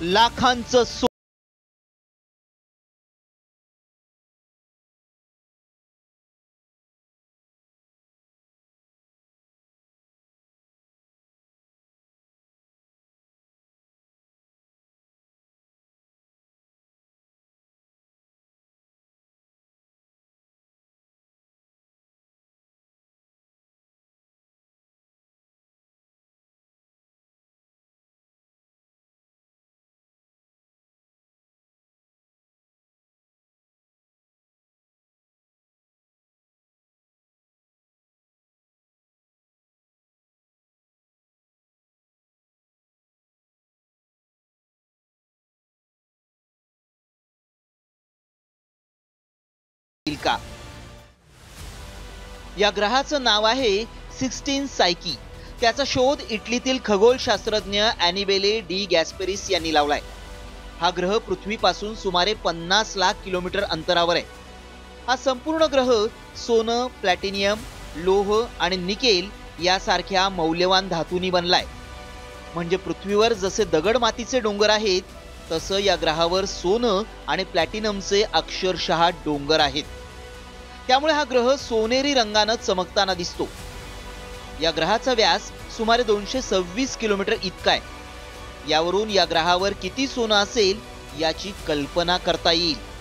लाखांचं का? या ग्रहाचं नाव आहे 16 सायकी। त्याचा शोध इटलीतील खगोलशास्त्रज्ञ ॲनिबेले डी गॅस्पेरिस यांनी लावलाय। हा ग्रह पृथ्वीपासून सुमारे 50 लाख किलोमीटर अंतरावर आहे। हा संपूर्ण ग्रह सोनं, प्लॅटिनियम, लोह आणि निकेल यासारख्या मौल्यवान धातूंनी बनलाय। म्हणजे पृथ्वीवर जसे दगड मातीचे डोंगर आहेत, तसं या ग्रहावर सोनं आणि प्लॅटिनमचे अक्षरशः डोंगर आहेत। त्यामुळे हा ग्रह सोनेरी रंगाने चमकताना दिसतो। या ग्रहाचा व्यास सुमारे 226 किलोमीटर इतका आहे। यावरून या ग्रहावर किती सोनं असेल याची कल्पना करता येईल।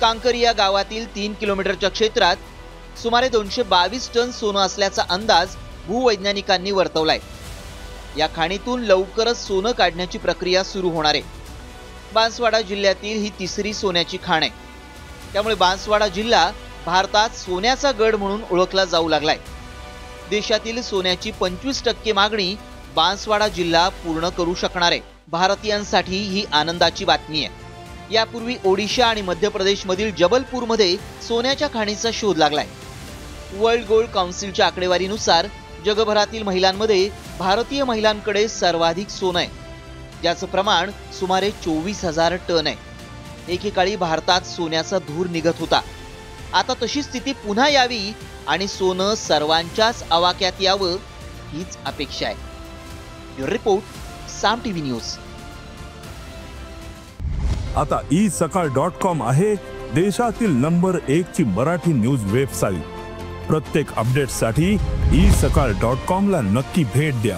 कांकरिया गावातील 3 किलोमीटरच्या क्षेत्रात सुमारे 222 टन सोनं असल्याचा अंदाज भूवैज्ञानिकांनी वर्तवलाय। या खाणीतून लवकरच सोनं काढण्याची प्रक्रिया सुरू होणार आहे। बांसवाडा जिल्ह्यातील ही तिसरी सोन्याची खाण आहे। त्यामुळे बांसवाडा जिल्हा भारतात सोन्याचा गड म्हणून ओळखला जाऊ लागलाय। देशातील सोन्याची 25% मागणी बांसवाडा जिल्हा पूर्ण करू शकणार आहे। भारतीयांसाठी ही आनंदाची बातमी आहे। यापूर्वी ओडिशा आणि मध्य प्रदेशमधील जबलपूरमध्ये सोन्याच्या खाणीचा शोध लागलाय। वर्ल्ड गोल्ड काउन्सिलच्या आकडेवारीनुसार जगभरातील महिलांमध्ये भारतीय महिलांकडे सर्वाधिक सोनं आहे, ज्याचं प्रमाण सुमारे 24,000 टन आहे। एकेकाळी भारतात सोन्याचा धूर निघत होता। आता तशी स्थिती पुन्हा यावी आणि सोनं सर्वांच्याच आवाक्यात यावं हीच अपेक्षा आहे। ब्युरो रिपोर्ट, साम टीव्ही न्यूज। आता isakal.com आहे देशातील नंबर 1 ची मराठी न्यूज वेबसाईट। प्रत्येक अपडेटसाठी isakal.com ला नक्की भेट द्या।